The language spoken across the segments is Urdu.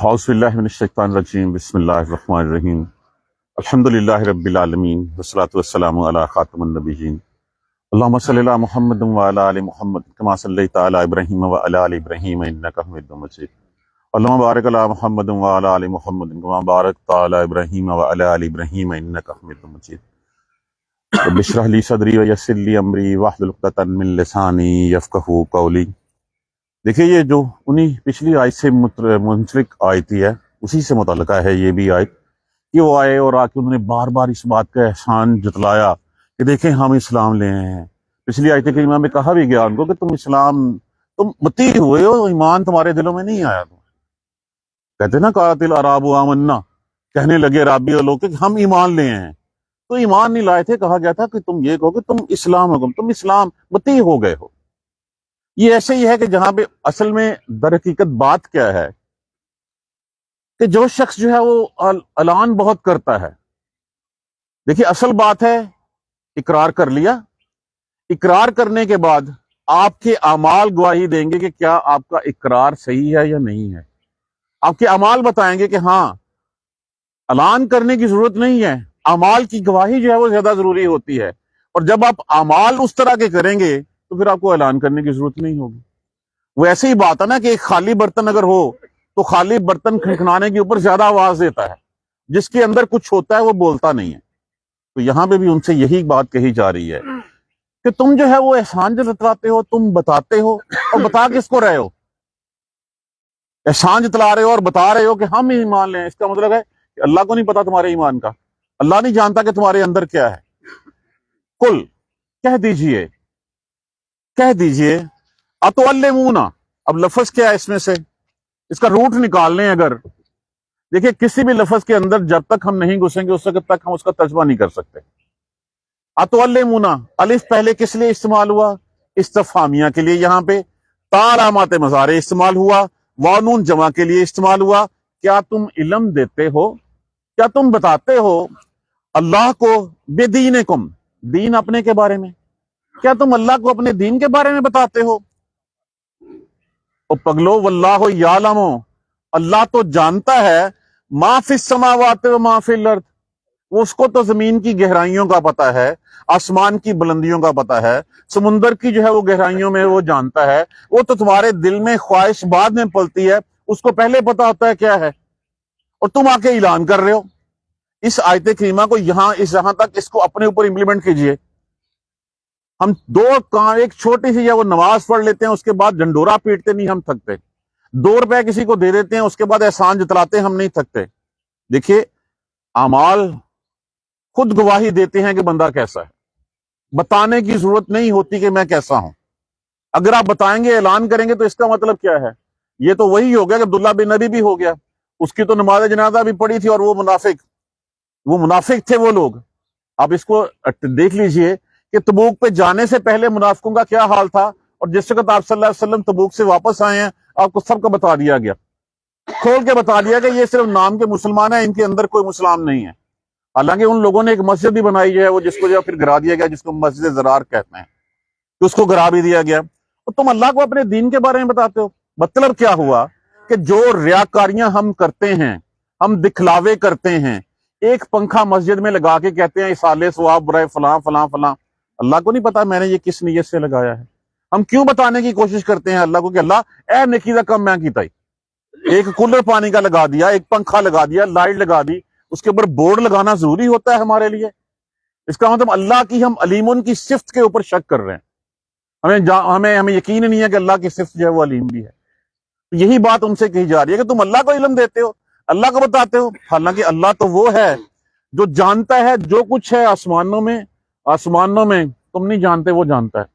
اعوذ باللہ من الشیطان الرجیم بسم اللہ الرحمن الرحیم الحمدللہ رب العالمین والصلاة والسلام علی خاتم النبیین اللہم صلی علی محمد وعلی آل محمد کما صلیت علی ابراہیم وعلی آل ابراہیم انک حمید مجید اللہم بارک علی محمد وعلی آل محمد کما بارکت علی ابراہیم وعلی آل ابراہیم انک حمید مجید رب اشرح لی صدری ویسر لی امری واحلل عقدۃ من لسانی یفقہوا قولی۔ دیکھیے یہ جو انہی پچھلی آیت سے منسلک آیتی ہے اسی سے متعلقہ ہے یہ بھی آیت کہ وہ آئے اور آ کے انہوں نے بار بار اس بات کا احسان جتلایا کہ دیکھیں ہم اسلام لے آئے ہیں۔ پچھلی آیت کریمہ میں کہا بھی گیا ان کو کہ تم متی ہوئے ہو، ایمان تمہارے دلوں میں نہیں آیا۔ کہتے نا قالت الاعراب آمنا، کہنے لگے عرابی لوگ کہ ہم ایمان لے آئے ہیں، تو ایمان نہیں لائے تھے۔ کہا گیا تھا کہ تم یہ کہو کہ تم اسلام ہو، تم اسلام متی ہو گئے ہو۔ یہ ایسے ہی ہے کہ جہاں پہ اصل میں در حقیقت بات کیا ہے کہ جو شخص جو ہے وہ اعلان بہت کرتا ہے۔ دیکھیے اصل بات ہے اقرار کر لیا، اقرار کرنے کے بعد آپ کے اعمال گواہی دیں گے کہ کیا آپ کا اقرار صحیح ہے یا نہیں ہے۔ آپ کے اعمال بتائیں گے کہ ہاں اعلان کرنے کی ضرورت نہیں ہے، اعمال کی گواہی جو ہے وہ زیادہ ضروری ہوتی ہے۔ اور جب آپ اعمال اس طرح کے کریں گے تو پھر آپ کو اعلان کرنے کی ضرورت نہیں ہوگی۔ وہ ایسے ہی بات ہے نا کہ ایک خالی برتن اگر ہو تو خالی برتن کھنکھنانے کے اوپر زیادہ آواز دیتا ہے، جس کے اندر کچھ ہوتا ہے وہ بولتا نہیں ہے۔ تو یہاں پہ بھی ان سے یہی بات کہی جا رہی ہے کہ تم جو ہے وہ احسان جتلاتے ہو، تم بتاتے ہو، اور بتا کس کو رہے ہو؟ احسان جتلا رہے ہو اور بتا رہے ہو کہ ہم ایمان لیں۔ اس کا مطلب ہے کہ اللہ کو نہیں پتا تمہارے ایمان کا، اللہ نہیں جانتا کہ تمہارے اندر کیا ہے۔ کل کہہ دیجئے اتعلمونا، اب لفظ کیا ہے اس میں سے، اس کا روٹ نکال لیں۔ اگر دیکھیں کسی بھی لفظ کے اندر جب تک ہم نہیں گھسیں گے اس وقت تک ہم اس کا ترجمہ نہیں کر سکتے۔ اتعلمونا، الف پہلے کس لیے استعمال ہوا؟ استفہامیہ کے لیے، یہاں پہ تا علامات مضارع استعمال ہوا، وانون جمع کے لیے استعمال ہوا۔ کیا تم علم دیتے ہو، کیا تم بتاتے ہو اللہ کو بدینکم، دین اپنے کے بارے میں؟ کیا تم اللہ کو اپنے دین کے بارے میں بتاتے ہو؟ اور پگلو واللہ یعلم، اللہ تو جانتا ہے ما فی السماوات و ما فی الارض، اس کو تو زمین کی گہرائیوں کا پتہ ہے، آسمان کی بلندیوں کا پتہ ہے، سمندر کی جو ہے وہ گہرائیوں میں وہ جانتا ہے۔ وہ تو تمہارے دل میں خواہش بعد میں پلتی ہے، اس کو پہلے پتہ ہوتا ہے کیا ہے، اور تم آ کے اعلان کر رہے ہو۔ اس آیت کریمہ کو یہاں تک اس کو اپنے اوپر امپلیمنٹ کیجئے۔ ہم ایک چھوٹی سی یا وہ نماز پڑھ لیتے ہیں، اس کے بعد ڈنڈورا پیٹتے نہیں ہم تھکتے، 2 روپے کسی کو دے دیتے ہیں، اس کے بعد احسان جتلاتے ہم نہیں تھکتے۔ دیکھیے اعمال خود گواہی دیتے ہیں کہ بندہ کیسا ہے، بتانے کی ضرورت نہیں ہوتی کہ میں کیسا ہوں۔ اگر آپ بتائیں گے، اعلان کریں گے، تو اس کا مطلب کیا ہے؟ یہ تو وہی ہو گیا کہ عبداللہ بن نبی بھی ہو گیا، اس کی تو نماز جنازہ بھی پڑھی تھی، اور وہ منافق تھے وہ لوگ۔ آپ اس کو دیکھ لیجئے کہ تبوک پہ جانے سے پہلے منافقوں کا کیا حال تھا، اور جس وقت آپ صلی اللہ علیہ وسلم تبوک سے واپس آئے ہیں آپ کو سب کا بتا دیا گیا، کھول کے بتا دیا کہ یہ صرف نام کے مسلمان ہیں، ان کے اندر کوئی مسلمان نہیں ہے۔ حالانکہ ان لوگوں نے ایک مسجد بھی بنائی ہے، وہ جس کو جو پھر گرا دیا گیا، جس کو مسجد زرار کہتے ہیں، تو اس کو گرا بھی دیا گیا۔ اور تم اللہ کو اپنے دین کے بارے میں بتاتے ہو۔ مطلب کیا ہوا کہ جو ریاکاریاں ہم کرتے ہیں، ہم دکھلاوے کرتے ہیں، ایک پنکھا مسجد میں لگا کے کہتے ہیں اصالے ثواب برائے فلاں فلاں فلاں، اللہ کو نہیں پتا میں نے یہ کس نیت سے لگایا ہے۔ ہم کیوں بتانے کی کوشش کرتے ہیں اللہ کو کہ اللہ اے نیکی دا کم میں کیتا ہی، ایک کولر پانی کا لگا دیا، ایک پنکھا لگا دیا، لائٹ لگا دی، اس کے اوپر بورڈ لگانا ضروری ہوتا ہے ہمارے لیے؟ اس کا مطلب اللہ کی ہم علیمن کی صفت کے اوپر شک کر رہے ہیں، ہمیں یقین نہیں ہے کہ اللہ کی صفت جو ہے وہ علیم بھی ہے۔ یہی بات ان سے کہی جا رہی ہے کہ تم اللہ کو علم دیتے ہو، اللہ کو بتاتے ہو، حالانکہ اللہ تو وہ ہے جو جانتا ہے جو کچھ ہے آسمانوں میں تم نہیں جانتے، وہ جانتا ہے۔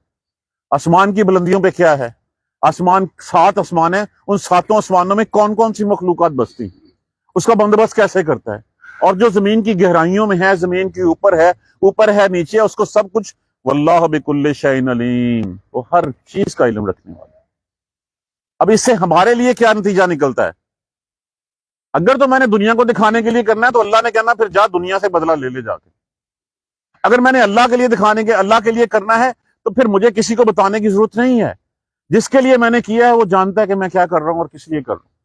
آسمان کی بلندیوں پہ کیا ہے، 7 آسمان ہیں، ان 7 آسمانوں میں کون کون سی مخلوقات بستی، اس کا بندوبست کیسے کرتا ہے، اور جو زمین کی گہرائیوں میں ہے، زمین کے اوپر ہے نیچے، اس کو سب کچھ، واللہ بکل شیء علیم، وہ ہر چیز کا علم رکھنے والا ہے۔ اب اس سے ہمارے لیے کیا نتیجہ نکلتا ہے؟ اگر تو میں نے دنیا کو دکھانے کے لیے کرنا ہے تو اللہ نے کہنا پھر جا دنیا سے بدلہ لے جا کے۔ اگر میں نے اللہ کے لیے اللہ کے لیے کرنا ہے تو پھر مجھے کسی کو بتانے کی ضرورت نہیں ہے، جس کے لیے میں نے کیا ہے وہ جانتا ہے کہ میں کیا کر رہا ہوں اور کس لیے کر رہا ہوں۔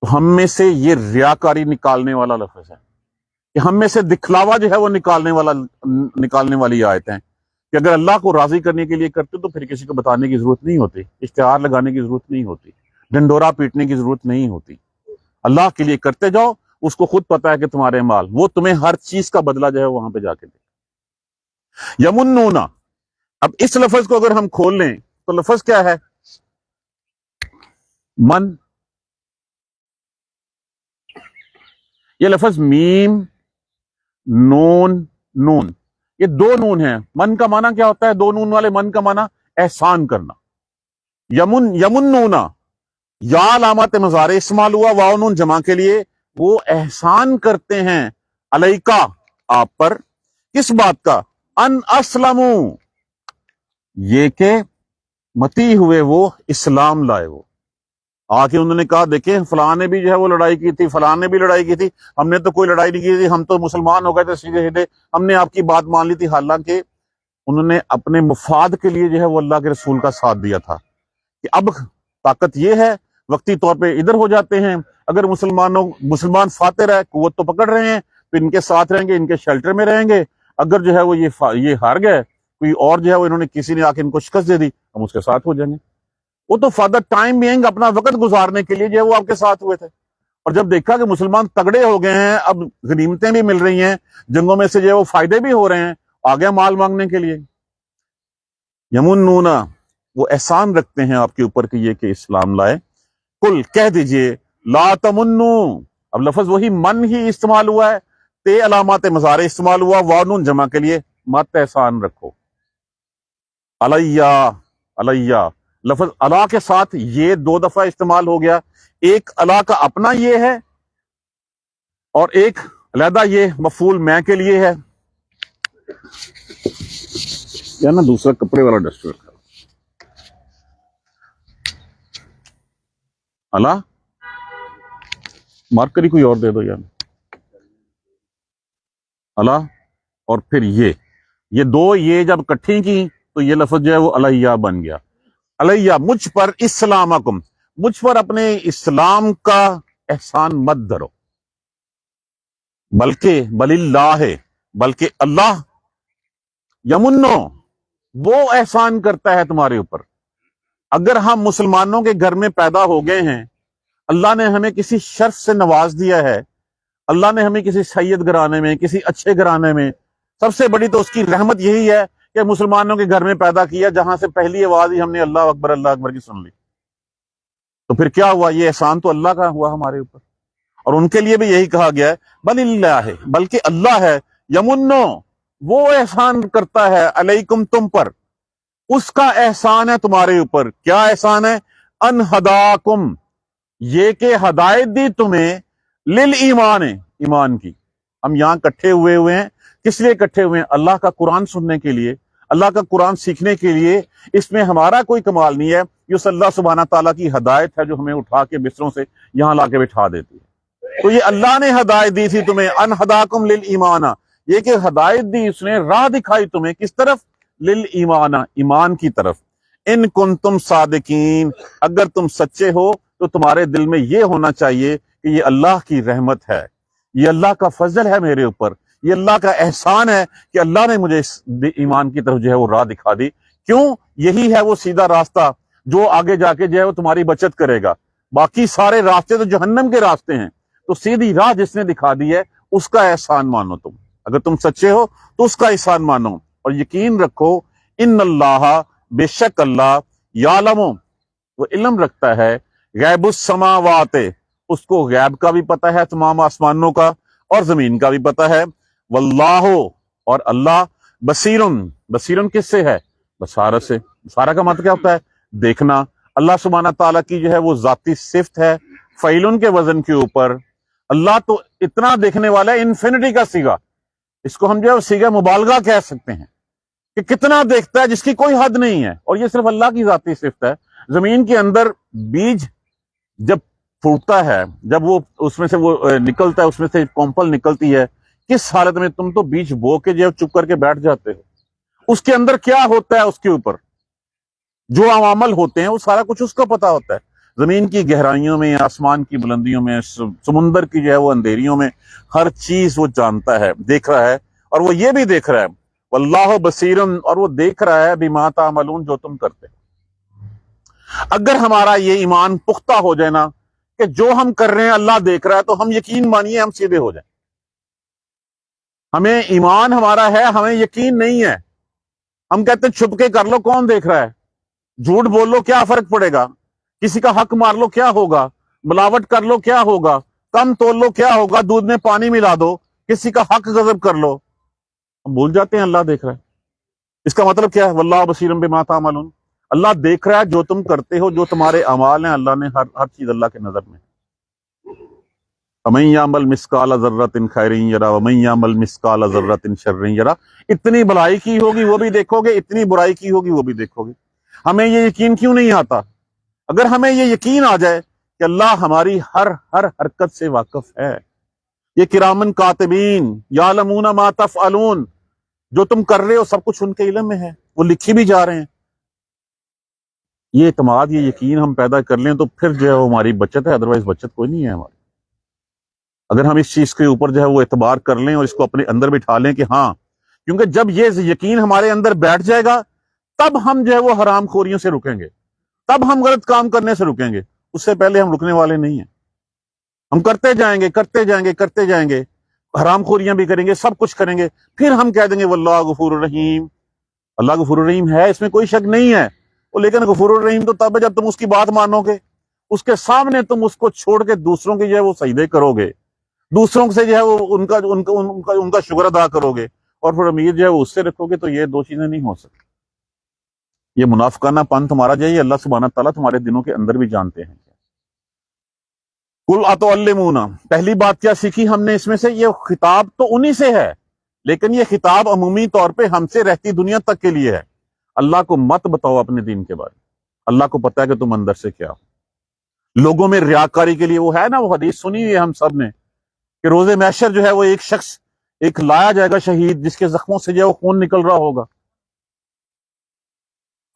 تو ہم میں سے یہ ریاکاری نکالنے والا لفظ ہے، کہ ہم میں سے دکھلاوا جو ہے وہ نکالنے والی آیت ہیں، کہ اگر اللہ کو راضی کرنے کے لیے کرتے تو پھر کسی کو بتانے کی ضرورت نہیں ہوتی، اشتہار لگانے کی ضرورت نہیں ہوتی، ڈنڈورا پیٹنے کی ضرورت نہیں ہوتی۔ اللہ کے لیے کرتے جاؤ، اس کو خود پتا ہے کہ تمہارے مال، وہ تمہیں ہر چیز کا بدلہ جو ہے وہاں پہ جا کے دے۔ یمنون، اب اس لفظ کو اگر ہم کھول لیں تو لفظ کیا ہے؟ من۔ یہ لفظ میم نون نون، یہ دو نون ہیں۔ من کا معنی کیا ہوتا ہے؟ دو نون والے من کا معنی احسان کرنا۔ یمنون، یا علامت مضارع استعمال ہوا، واو نون جمع کے لیے، وہ احسان کرتے ہیں علیکا، آپ پر، کس بات کا؟ ان اسلموا، یہ کہ متی ہوئے وہ اسلام لائے۔ وہ آ کے انہوں نے کہا دیکھیں فلاں نے بھی جو ہے وہ لڑائی کی تھی، فلاں نے بھی لڑائی کی تھی، ہم نے تو کوئی لڑائی نہیں کی تھی، ہم تو مسلمان ہو گئے تھے سیدھے سیدھے، ہم نے آپ کی بات مان لی تھی۔ حالانکہ انہوں نے اپنے مفاد کے لیے جو ہے وہ اللہ کے رسول کا ساتھ دیا تھا، کہ اب طاقت یہ ہے، وقتی طور پہ ادھر ہو جاتے ہیں، اگر مسلمان فاتح رہے، قوت تو پکڑ رہے ہیں، تو ان کے ساتھ رہیں گے، ان کے شیلٹر میں رہیں گے۔ اگر جو ہے وہ یہ ہار گئے، کوئی اور جو ہے وہ انہوں نے کسی نے آ کے ان کو شکست دے دی، ہم اس کے ساتھ ہو جائیں گے۔ وہ تو فادر ٹائم بینگ اپنا وقت گزارنے کے لیے جو ہے وہ آپ کے ساتھ ہوئے تھے، اور جب دیکھا کہ مسلمان تگڑے ہو گئے ہیں، اب غنیمتیں بھی مل رہی ہیں، جنگوں میں سے جو ہے وہ فائدے بھی ہو رہے ہیں، آگے مال مانگنے کے لیے۔ یمنون، وہ احسان رکھتے ہیں آپ کے اوپر کہ یہ کہ اسلام لائے۔ کل، کہہ دیجئے، لا تمنو، اب لفظ وہی من ہی استعمال ہوا ہے، تے علامات مضارع استعمال ہوا، وانون جمع کے لیے، مت احسان رکھو۔ علیہ، لفظ اللہ کے ساتھ یہ دو دفعہ استعمال ہو گیا، ایک اللہ کا اپنا یہ ہے، اور ایک علیحدہ یہ مفعول میں کے لیے ہے۔ یا نا دوسرا کپڑے والا ڈسٹر رکھا، اللہ مارکر ہی کوئی اور دے دو یار، اللہ اور پھر یہ دو یہ جب کٹھی کی تو یہ لفظ جو ہے وہ علیہ بن گیا۔ علیہ، مجھ پر، اسلامکم، مجھ پر اپنے اسلام کا احسان مت دھرو، بلکہ بل اللہ ہے، بلکہ اللہ یمنو، وہ احسان کرتا ہے تمہارے اوپر۔ اگر ہم مسلمانوں کے گھر میں پیدا ہو گئے ہیں، اللہ نے ہمیں کسی شرف سے نواز دیا ہے، اللہ نے ہمیں کسی سید گھرانے میں، کسی اچھے گھرانے میں، سب سے بڑی تو اس کی رحمت یہی ہے کہ مسلمانوں کے گھر میں پیدا کیا، جہاں سے پہلی آواز ہی ہم نے اللہ اکبر کی سن لی۔ تو پھر کیا ہوا؟ یہ احسان تو اللہ کا ہوا ہمارے اوپر، اور ان کے لیے بھی یہی کہا گیا ہے، بل اللہ ہے، بلکہ اللہ ہے، یمنو، وہ احسان کرتا ہے، علیکم، تم پر، اس کا احسان ہے تمہارے اوپر۔ کیا احسان ہے؟ ان ہداکم، یہ کہ ہدایت دی تمہیں، للایمان، ایمان کی۔ ہم یہاں کٹھے ہوئے ہیں، کس لیے کٹھے ہوئے ہیں؟ اللہ کا قرآن سننے کے لیے، اللہ کا قرآن سیکھنے کے لیے۔ اس میں ہمارا کوئی کمال نہیں ہے، یہ اللہ سبحانہ تعالیٰ کی ہدایت ہے جو ہمیں اٹھا کے بستروں سے یہاں لا کے بٹھا دیتی ہے۔ تو یہ اللہ نے ہدایت دی تھی تمہیں، ان ہداکم للایمان، یہ کہ ہدایت دی، اس نے راہ دکھائی تمہیں، کس طرف؟ للایمان، ایمان کی طرف۔ ان کنتم صادقین، اگر تم سچے ہو تو تمہارے دل میں یہ ہونا چاہیے کہ یہ اللہ کی رحمت ہے، یہ اللہ کا فضل ہے میرے اوپر، یہ اللہ کا احسان ہے کہ اللہ نے مجھے اس ایمان کی طرف جو ہے وہ راہ دکھا دی۔ کیوں؟ یہی ہے وہ سیدھا راستہ جو آگے جا کے جو ہے وہ تمہاری بچت کرے گا۔ باقی سارے راستے تو جہنم کے راستے ہیں، تو سیدھی راہ جس نے دکھا دی ہے اس کا احسان مانو تم، اگر تم سچے ہو تو اس کا احسان مانو، اور یقین رکھو، ان اللہ، بے شک اللہ، یعلم، وہ علم رکھتا ہے، غیب السماوات، اس کو غیب کا بھی پتہ ہے، تمام آسمانوں کا اور زمین کا بھی پتہ ہے، واللہ، اور اللہ، بصیرن کس سے ہے؟ بصارت سے۔ بصارت کا مطلب کیا ہوتا ہے؟ دیکھنا۔ اللہ سبحانہ تعالیٰ کی جو ہے وہ ذاتی صفت ہے، فعیلن کے وزن کے اوپر۔ اللہ تو اتنا دیکھنے والا ہے، انفینٹی کا صیغہ، اس کو ہم جو ہے صیغہ مبالغہ کہہ سکتے ہیں، کہ کتنا دیکھتا ہے جس کی کوئی حد نہیں ہے، اور یہ صرف اللہ کی ذاتی صفت ہے۔ زمین کے اندر بیج جب پھوٹتا ہے، جب وہ اس میں سے وہ نکلتا ہے، اس میں سے کمپل نکلتی ہے، کس حالت میں؟ تم تو بیج بو کے جو چپ کر کے بیٹھ جاتے ہو، اس کے اندر کیا ہوتا ہے، اس کے اوپر جو عوامل ہوتے ہیں وہ سارا کچھ اس کو پتا ہوتا ہے۔ زمین کی گہرائیوں میں، آسمان کی بلندیوں میں، سمندر کی جو ہے وہ اندھیریوں میں، ہر چیز وہ جانتا ہے، دیکھ رہا ہے، اور وہ یہ بھی دیکھ رہا ہے واللہ بصیرن، اور وہ دیکھ رہا ہے بما تعملون، جو تم کرتے ہو۔ اگر ہمارا یہ ایمان پختہ ہو جائے نا کہ جو ہم کر رہے ہیں اللہ دیکھ رہا ہے، تو ہم یقین مانیے ہم سیدھے ہو جائیں۔ ہمیں ایمان ہمارا ہے، ہمیں یقین نہیں ہے، ہم کہتے ہیں چھپ کے کر لو، کون دیکھ رہا ہے، جھوٹ بول لو کیا فرق پڑے گا، کسی کا حق مار لو کیا ہوگا، ملاوٹ کر لو کیا ہوگا، کم تول لو کیا ہوگا، دودھ میں پانی ملا دو، کسی کا حق غصب کر لو۔ ہم بھول جاتے ہیں اللہ دیکھ رہا ہے۔ اس کا مطلب کیا ہے؟ واللہ بصیر بما تعملون، اللہ دیکھ رہا ہے جو تم کرتے ہو، جو تمہارے اعمال ہیں، اللہ نے ہر چیز اللہ کے نظر میں۔ وَمَن يَعْمَلْ مِثْقَالَ ذَرَّةٍ خَيْرٍ يَرَهُ وَمَن يَعْمَلْ مِثْقَالَ ذَرَّةٍ شَرٍّ يَرَهُ، اتنی بھلائی کی ہوگی وہ بھی دیکھو گے، اتنی برائی کی ہوگی وہ بھی دیکھو گے۔ ہمیں یہ یقین کیوں نہیں آتا؟ اگر ہمیں یہ یقین آ جائے کہ اللہ ہماری ہر حرکت سے واقف ہے، یہ کرامن کاتبین یعلمون ما تفعلون، جو تم کر رہے ہو سب کچھ ان کے علم میں ہے، وہ لکھی بھی جا رہے ہیں۔ یہ اعتماد، یہ یقین ہم پیدا کر لیں تو پھر جو ہے وہ ہماری بچت ہے، ادروائز بچت کوئی نہیں ہے ہماری۔ اگر ہم اس چیز کے اوپر جو ہے وہ اعتبار کر لیں اور اس کو اپنے اندر بٹھا لیں کہ ہاں، کیونکہ جب یہ یقین ہمارے اندر بیٹھ جائے گا تب ہم جو ہے وہ حرام خوریوں سے رکیں گے، تب ہم غلط کام کرنے سے رکیں گے، اس سے پہلے ہم رکنے والے نہیں ہیں۔ ہم کرتے جائیں گے، کرتے جائیں گے، کرتے جائیں گے، حرام خوریاں بھی کریں گے، سب کچھ کریں گے، پھر ہم کہہ دیں گے واللہ غفور الرحیم۔ اللہ غفور الرحیم ہے، اس میں کوئی شک نہیں ہے، لیکن غفور الرحیم تو تب ہے جب تم اس کی بات مانو گے، اس کے سامنے تم اس کو چھوڑ کے دوسروں کی جو ہے وہ سجدے کرو گے، دوسروں سے جو ہے وہ ان کا شکر ادا کرو گے، اور پھر امید جو ہے وہ اس سے رکھو گے، تو یہ دو چیزیں نہیں ہو سکتی۔ یہ منافقانہ پن تمہارا جو ہے یہ اللہ سبحانہ تعالیٰ تمہارے دلوں کے اندر بھی جانتے ہیں۔ قل اتعلمون، پہلی بات کیا سیکھی ہم نے اس میں سے؟ یہ خطاب تو انہی سے ہے، لیکن یہ خطاب عمومی طور پہ ہم سے رہتی دنیا تک کے لیے ہے۔ اللہ کو مت بتاؤ اپنے دین کے بارے میں، اللہ کو پتا ہے کہ تم اندر سے کیا ہو۔ لوگوں میں ریاکاری کے لیے وہ ہے نا، وہ حدیث سنی ہوئی ہے ہم سب نے کہ روز محشر جو ہے وہ ایک شخص ایک لایا جائے گا شہید، جس کے زخموں سے جو ہے وہ خون نکل رہا ہوگا،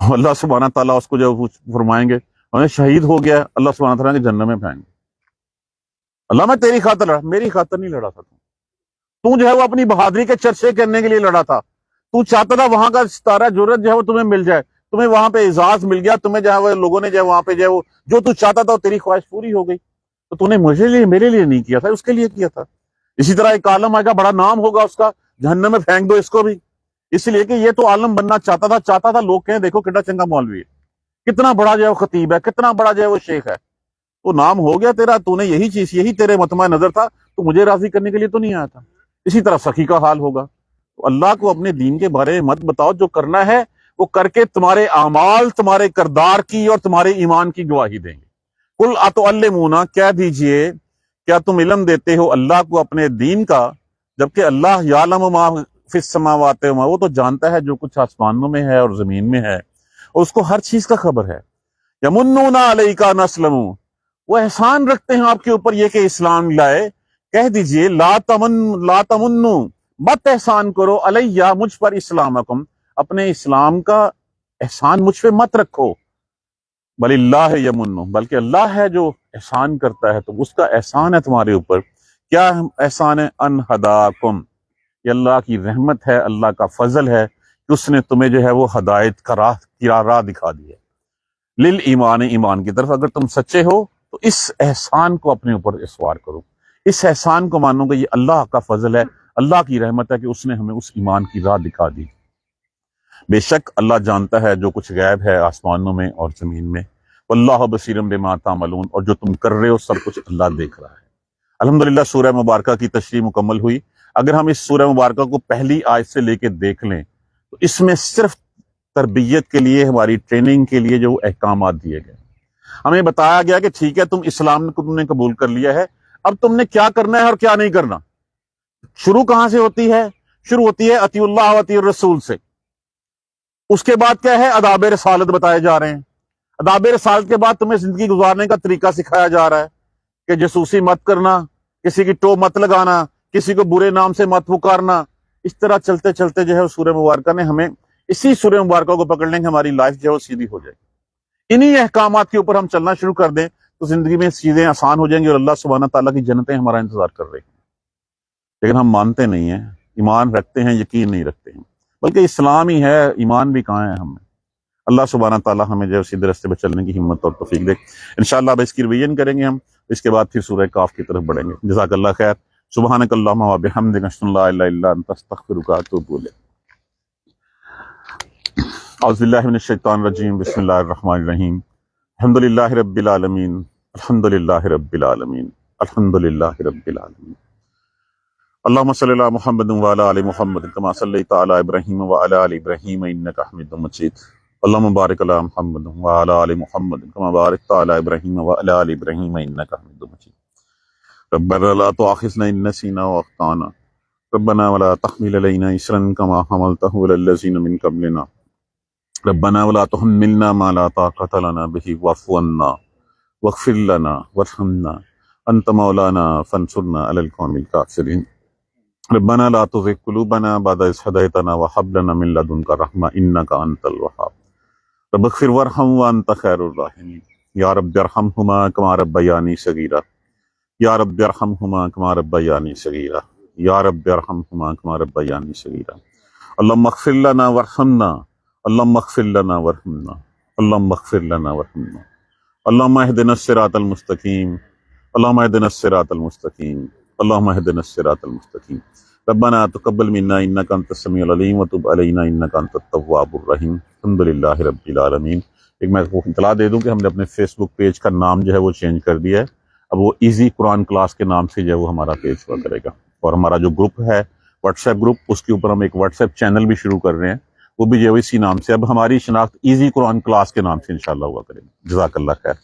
اللہ سبحانہ تعالیٰ اس کو جو فرمائیں گے شہید ہو گیا، اللہ سبحانہ تعالیٰ کے جہنم میں پھینک گے۔ اللہ میں تیری خاطر لڑا، میری خاطر نہیں لڑا تھا، تو جو ہے وہ اپنی بہادری کے چرچے کرنے کے لیے لڑا تھا، تو چاہتا تھا وہاں کا ستارہ جرت جو ہے وہ تمہیں مل جائے، تمہیں وہاں پہ اعزاز مل گیا، تمہیں جو ہے وہ لوگوں نے جو ہے وہاں پہ جو ہے وہ جو تو چاہتا تھا تیری خواہش پوری ہو گئی، تو تو نے میرے لیے نہیں کیا تھا، اس کے لیے کیا تھا۔ اسی طرح ایک عالم آئے گا، بڑا نام ہوگا اس کا، جہنم میں پھینک دو اس کو بھی، اس لیے کہ یہ تو عالم بننا چاہتا تھا لوگ کہیں دیکھو کتنا چنگا مولوی ہے، کتنا بڑا جو ہے وہ خطیب ہے، کتنا بڑا جو ہے وہ شیخ ہے، تو نام ہو گیا تیرا، تو نے یہی چیز، یہی تیرے مطمع نظر تھا، تو مجھے راضی کرنے کے لیے تو نہیں آیا تھا۔ اسی طرح سخی کا حال ہوگا۔ تو اللہ کو اپنے دین کے بارے میں مت بتاؤ، جو کرنا ہے وہ کر کے تمہارے اعمال، تمہارے کردار کی اور تمہارے ایمان کی گواہی دیں گے۔ قل اتعلمون، کہہ دیجئے کیا تم علم دیتے ہو اللہ کو اپنے دین کا، جبکہ اللہ یعلم ما فی السماوات و ما، وہ تو جانتا ہے جو کچھ آسمانوں میں ہے اور زمین میں ہے، اور اس کو ہر چیز کا خبر ہے۔ یمنون علیک ان اسلموا، وہ احسان رکھتے ہیں آپ کے اوپر یہ کہ اسلام لائے، کہہ دیجئے لا تمنو، مت احسان کرو علیہ، مجھ پر، اسلامکم، اپنے اسلام کا احسان مجھ پہ مت رکھو، بل اللہ یمنو، بلکہ اللہ ہے جو احسان کرتا ہے، تو اس کا احسان ہے تمہارے اوپر۔ کیا احسان ہے؟ ان ہداکم، یہ اللہ کی رحمت ہے، اللہ کا فضل ہے کہ اس نے تمہیں جو ہے وہ ہدایت کا راہ دکھا دی ہے، للایمان، ایمان کی طرف۔ اگر تم سچے ہو تو اس احسان کو اپنے اوپر استوار کرو، اس احسان کو مانو کہ یہ اللہ کا فضل ہے، اللہ کی رحمت ہے کہ اس نے ہمیں اس ایمان کی راہ دکھا دی۔ بے شک اللہ جانتا ہے جو کچھ غیب ہے آسمانوں میں اور زمین میں، واللہ بصیر بما تعملون، اور جو تم کر رہے ہو سب کچھ اللہ دیکھ رہا ہے۔ الحمدللہ سورہ مبارکہ کی تشریح مکمل ہوئی۔ اگر ہم اس سورہ مبارکہ کو پہلی آیت سے لے کے دیکھ لیں تو اس میں صرف تربیت کے لیے، ہماری ٹریننگ کے لیے جو احکامات دیے گئے، ہمیں بتایا گیا کہ ٹھیک ہے تم اسلام کو تم نے قبول کر لیا ہے، اب تم نے کیا کرنا ہے اور کیا نہیں کرنا۔ شروع کہاں سے ہوتی ہے؟ شروع ہوتی ہے اطیعوا اللہ و اطیعوا الرسول سے۔ اس کے بعد کیا ہے؟ آداب رسالت بتائے جا رہے ہیں۔ آداب رسالت کے بعد تمہیں زندگی گزارنے کا طریقہ سکھایا جا رہا ہے کہ جاسوسی مت کرنا، کسی کی ٹو مت لگانا، کسی کو برے نام سے مت پکارنا۔ اس طرح چلتے چلتے جو ہے سورہ مبارکہ نے ہمیں اسی سورہ مبارکہ کو پکڑ لیں کہ ہماری لائف جو ہے وہ سیدھی ہو جائے، انہی احکامات کے اوپر ہم چلنا شروع کر دیں تو زندگی میں چیزیں آسان ہو جائیں گی اور اللہ سبحانہ تعالیٰ کی جنتیں ہمارا انتظار کر رہی ہیں. لیکن ہم مانتے نہیں ہیں، ایمان رکھتے ہیں، یقین نہیں رکھتے ہیں. بلکہ اسلام ہی ہے، ایمان بھی کہاں ہے ہمیں. اللہ سبحانہ تعالیٰ ہمیں جو سیدھے راستے پہ چلنے کی ہمت اور توفیق دے. انشاءاللہ اب اس کی ریویژن کریں گے ہم، اس کے بعد پھر سورہ کاف کی طرف بڑھیں گے. جزاک اللہ خیر. سبحانک اللہم و بحمدک اشہد ان لا الہ الا انت استغفرک و اتوب الیک. اعوذ باللہ من الشیطان الرجیم. بسم اللہ الرحمن الرحیم. الحمد للہ رب العالمین. الحمد للہ رب العالمین. الحمد للہ رب العالمین. اللہم صلی علی محمد وعلی آل محمد کما صلیت علی ابراہیم وعلی آل ابراہیم انک حمید مجید. اللہم بارک علی محمد وعلی آل محمد کما بارکت علی ابراہیم وعلی آل ابراہیم انک حمید مجید. ربنا لا تؤاخذنا ان نسینا واخطانا ربنا ولا تحمل علینا اصرا کما حملته علی الذین من قبلنا ربنا ولا تحملنا ما لا طاقة لنا به واعف عنا واغفر لنا وارحمنا انت مولانا فانصرنا على القوم الكافرين. ربنا لا تزغ قلوبنا بعد إذ هديتنا وهب لنا من لدنك رحمة إنك أنت الوهاب. رب اغفر وارحم وأنت خير الراحمين. يا رب ارحمهما كما ربياني صغيرا. يا رب ارحمهما كما ربياني صغيرا. يا رب ارحمهما كما ربياني صغيرا. اللهم اغفر لنا وارحمنا. اللهم اغفر لنا وارحمنا. اللهم اغفر لنا وارحمنا. اللهم اهدنا الصراط المستقيم. اللهم اهدنا الصراط المستقيم. اللهم اهدنا الصراط المستقيم. ربنا تقبل منا انك انت السميع العليم وتب علينا انك انت التواب الرحيم. الحمد للہ رب العالمین. ایک میں آپ کو اطلاع دے دوں کہ ہم نے اپنے فیس بک پیج کا نام جو ہے وہ چینج کر دیا ہے. اب وہ ایزی قرآن کلاس کے نام سے جو ہے وہ ہمارا پیج ہوا کرے گا. اور ہمارا جو گروپ ہے واٹس ایپ گروپ، اس کے اوپر ہم ایک واٹس ایپ چینل بھی شروع کر رہے ہیں، وہ بھی جو ہے اسی نام سے. اب ہماری شناخت ایزی قرآن کلاس کے نام سے انشاءاللہ ہوا کرے گی. جزاک اللہ خیر.